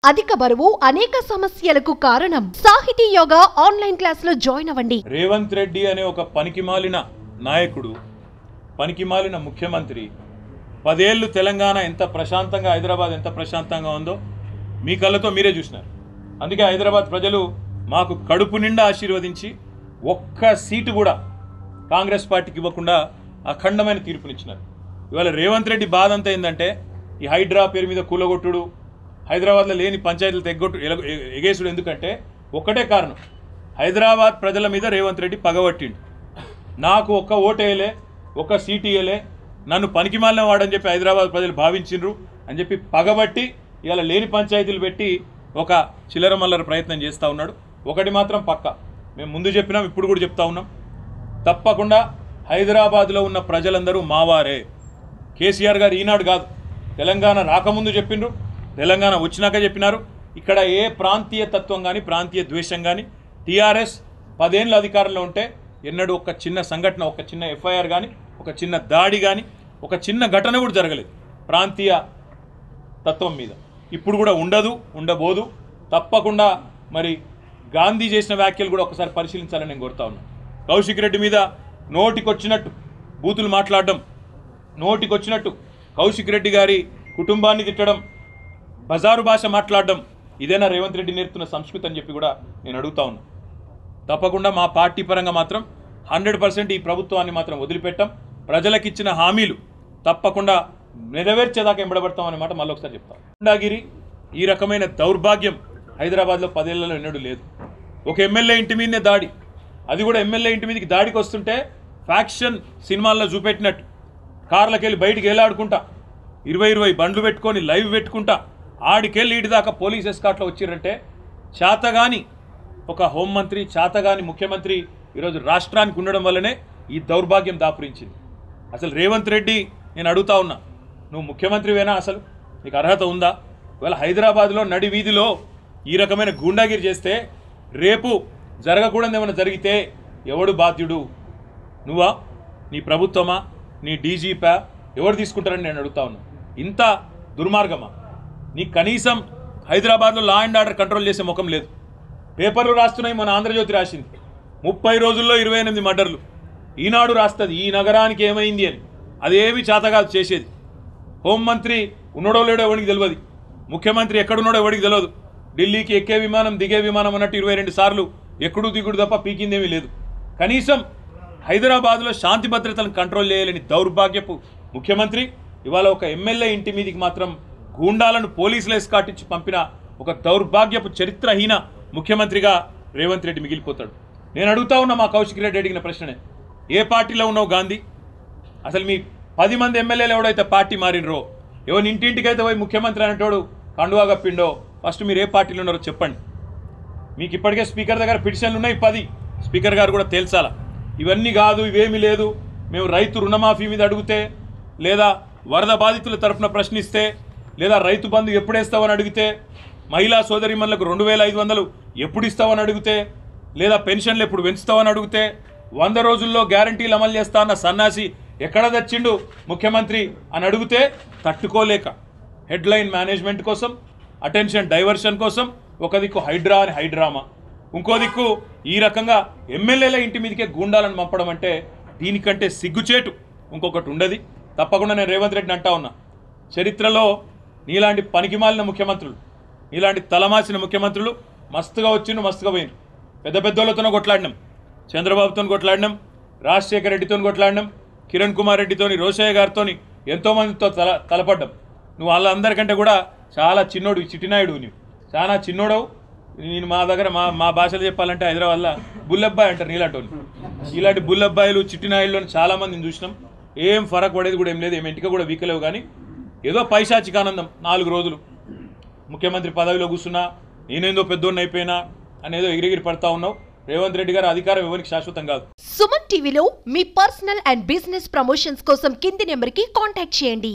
అధిక బరువు అనేక సమస్యలకు కారణం. సాహితీ యోగా ఆన్లైన్ క్లాసులో జాయిన్ అవ్వండి. రేవంత్ రెడ్డి అనే ఒక పనికిమాలిన నాయకుడు, పనికిమాలిన ముఖ్యమంత్రి 10 ఏళ్ళు తెలంగాణ ఎంత ప్రశాంతంగా, హైదరాబాద్ ఎంత ప్రశాంతంగా ఉందో మీ కళ్ళతో మీరే చూసినారు. అందుకే హైదరాబాద్ ప్రజలు మాకు కడుపు నిండా ఆశీర్వదించి ఒక్క సీటు కూడా కాంగ్రెస్ పార్టీకి ఇవ్వకుండా అఖండమైన తీర్పునిచ్చినారు. ఇవాళ రేవంత్ రెడ్డి బాధ అంతా ఏంటంటే ఈ హైడ్రా పేరు మీద కూలగొట్టుడు, హైదరాబాద్లో లేని పంచాయతీలు ఎగేసుడు. ఎందుకంటే ఒక్కటే కారణం, హైదరాబాద్ ప్రజల మీద రేవంత్ రెడ్డి పగబట్టిండు. నాకు ఒక్క ఓటేయలే, ఒక్క సీటు ఇయ్యలే, నన్ను పనికిమాలిన వాడని చెప్పి హైదరాబాద్ ప్రజలు భావించిండ్రు అని చెప్పి పగబట్టి ఇవాళ లేని పంచాయతీలు పెట్టి ఒక చిల్లర మల్లర ప్రయత్నం చేస్తూ ఉన్నాడు. ఒకటి మాత్రం పక్క, మేము ముందు చెప్పినాం, ఇప్పుడు కూడా చెప్తా ఉన్నాం, తప్పకుండా హైదరాబాద్లో ఉన్న ప్రజలందరూ మావారే. కేసీఆర్ గారు ఈనాడు కాదు, తెలంగాణ రాకముందు చెప్పిండ్రు, తెలంగాణ వచ్చినాక చెప్పినారు. ఇక్కడ ఏ ప్రాంతీయ తత్వం కానీ, ప్రాంతీయ ద్వేషం కానీ, టీఆర్ఎస్ 10 ఏళ్ళ అధికారంలో ఉంటే ఎన్నడూ ఒక చిన్న సంఘటన, ఒక చిన్న ఎఫ్ఐఆర్ కానీ, ఒక చిన్న దాడి కానీ, ఒక చిన్న ఘటన కూడా జరగలేదు ప్రాంతీయ తత్వం మీద. ఇప్పుడు కూడా ఉండదు, ఉండబోదు. తప్పకుండా మరి గాంధీ చేసిన వ్యాఖ్యలు కూడా ఒకసారి పరిశీలించాలని నేను కోరుతా ఉన్నాను. కౌశిక్ రెడ్డి మీద నోటికొచ్చినట్టు బూతులు మాట్లాడడం, నోటికొచ్చినట్టు కౌశిక్ రెడ్డి గారి కుటుంబాన్ని తిట్టడం, బజారు భాష మాట్లాడడం, ఇదేనా రేవంత్ రెడ్డి నేర్పుతున్న సంస్కృతి అని చెప్పి కూడా నేను అడుగుతా ఉన్నా. తప్పకుండా మా పార్టీ పరంగా మాత్రం 100% ఈ ప్రభుత్వాన్ని మాత్రం వదిలిపెట్టాం. ప్రజలకు ఇచ్చిన హామీలు తప్పకుండా నెరవేర్చేదాకా ఎంబడబడతాం అనే మాట మళ్ళీ ఒకసారి చెప్తాం. గుండాగిరి, ఈ రకమైన దౌర్భాగ్యం హైదరాబాద్లో 10 ఏళ్లలో ఎన్నడూ లేదు. ఒక ఎమ్మెల్యే ఇంటి మీదనే దాడి, అది కూడా ఎమ్మెల్యే ఇంటి మీదకి దాడికి వస్తుంటే ఫ్యాక్షన్ సినిమాల్లో చూపెట్టినట్టు కార్లకి వెళ్ళి బయటికి వెళ్ళాడుకుంటా 20 బండ్లు పెట్టుకొని లైవ్ పెట్టుకుంటా ఆడికెళ్ళి ఇటు దాకా పోలీస్ ఎస్కాట్లో వచ్చిరంటే చేతగాని ఒక హోంమంత్రి, చేతగాని ముఖ్యమంత్రి ఈరోజు రాష్ట్రానికి ఉండడం వల్లనే ఈ దౌర్భాగ్యం దాపురించింది. అసలు రేవంత్ రెడ్డి నేను అడుగుతా ఉన్నా, నువ్వు ముఖ్యమంత్రివేనా? అసలు నీకు అర్హత ఉందా? ఇవాళ హైదరాబాద్లో నడి వీధిలో ఈ రకమైన గూండాగిరి చేస్తే రేపు జరగకూడదు ఏమైనా జరిగితే ఎవడు బాధ్యుడు? నువ్వా, నీ ప్రభుత్వమా, నీ డీజీపా, ఎవరు తీసుకుంటారని నేను అడుగుతా ఉన్నా. ఇంత దుర్మార్గమా? నీకు కనీసం హైదరాబాద్లో లా అండ్ ఆర్డర్ కంట్రోల్ చేసే ముఖం లేదు. పేపర్లు రాస్తున్నాయి, మన ఆంధ్రజ్యోతి రాసింది 30 రోజుల్లో 28 మర్డర్లు. ఈనాడు రాస్తుంది ఈ నగరానికి ఏమైంది అని. అదేమి చేతగాదు చేసేది. హోంమంత్రి ఉన్నాడో లేడో ఎవరికి తెలియదు, ముఖ్యమంత్రి ఎక్కడున్నాడో ఎవరికి తెలియదు. ఢిల్లీకి ఎక్కే విమానం, దిగే విమానం అన్నట్టు 22 సార్లు ఎక్కడు దిగుడు తప్ప పీకిందేమీ లేదు. కనీసం హైదరాబాద్లో శాంతి భద్రతలను కంట్రోల్ చేయలేని దౌర్భాగ్యపు ముఖ్యమంత్రి ఇవాళ ఒక ఎమ్మెల్యే ఇంటి మీదకి మాత్రం గూండాలను పోలీసులు ఎస్కాటించి పంపిన ఒక దౌర్భాగ్యపు చరిత్రహీన ముఖ్యమంత్రిగా రేవంత్ రెడ్డి మిగిలిపోతాడు. నేను అడుగుతా ఉన్నా, మా కౌశిక్ రెడ్డి అడిగిన ప్రశ్ననే, ఏ పార్టీలో ఉన్నావు గాంధీ? అసలు మీ 10 మంది ఎమ్మెల్యేలు ఎవడైతే పార్టీ మారినరో, ఎవరి ఇంటింటికైతే పోయి ముఖ్యమంత్రి అనేటోడు కండువా కప్పిండో, ఫస్ట్ మీరు ఏ పార్టీలో ఉన్నారో చెప్పండి. మీకు ఇప్పటికే స్పీకర్ దగ్గర పిటిషన్లు ఉన్నాయి 10. స్పీకర్ గారు కూడా తేల్చాలా. ఇవన్నీ కాదు, ఇవేమీ లేదు, మేము రైతు రుణమాఫీ మీద అడిగితే, లేదా వరద బాధితుల తరఫున ప్రశ్నిస్తే, లేదా రైతు బంధు ఎప్పుడు వేస్తావని అడిగితే, మహిళా సోదరిమణులకు 2500 ఎప్పుడు ఇస్తావని అడిగితే, లేదా పెన్షన్లు ఎప్పుడు పెంచుతావని అడిగితే, 100 రోజుల్లో గ్యారంటీలు అమలు చేస్తా అన్న సన్నాసి ఎక్కడ తెచ్చిండు ముఖ్యమంత్రి అని అడిగితే తట్టుకోలేక హెడ్లైన్ మేనేజ్మెంట్ కోసం, అటెన్షన్ డైవర్షన్ కోసం ఒక దిక్కు హైడ్రా అని హైడ్రామా, ఇంకో దిక్కు ఈ రకంగా ఎమ్మెల్యేల ఇంటి మీదకే గూండాలను పంపడం అంటే దీనికంటే సిగ్గుచేటు ఇంకొకటి ఉండదు. తప్పకుండా నేను రేవంత్ రెడ్డిని అంటా ఉన్నా, చరిత్రలో నీలాంటి పనికిమాలిన ముఖ్యమంత్రులు, నీలాంటి తలమాసిన ముఖ్యమంత్రులు మస్తుగా వచ్చిండు, మస్తుగా పోయిండు. పెద్ద పెద్దోళ్ళతోనో కొట్లాడినాం, చంద్రబాబుతో కొట్లాడినాం, రాజశేఖర రెడ్డితో కొట్లాడినాం, కిరణ్ కుమార్ రెడ్డితోని, రోషయ్య గారితో ఎంతోమందితో తలపడ్డాం. నువ్వు వాళ్ళందరికంటే కూడా చాలా చిన్నోడు, చిట్టినాయుడు, నువ్వు చాలా చిన్నోడవు. నేను మా దగ్గర మా భాషలో చెప్పాలంటే హైదరాబాద్లో బుల్లబ్బాయి అంటారు నీలాంటి వాళ్ళు. ఇలాంటి బుల్లబ్బాయిలు, చిట్టినాయుడులో చాలామందిని చూసినాం. ఏం ఫరక్ పడేది కూడా ఏం లేదు, ఏం ఇంటికి కూడా వీకలేవు. కానీ ఏదో పైశాచిక ఆనందం, 4 రోజులు ముఖ్యమంత్రి పదవిలో కూర్చున్నా, నేనేందో పెద్దోడిని అయిపోయినా అనేదో ఎగిరిగిరి పడతా ఉన్నావు. రేవంత్ రెడ్డి గారు అధికారం ఎవరికి శాశ్వతం కాదు. సుమన్ టీవీలో మీ పర్సనల్ అండ్ బిజినెస్ ప్రమోషన్స్ కోసం కింది నెంబర్కి కాంటాక్ట్ చేయండి.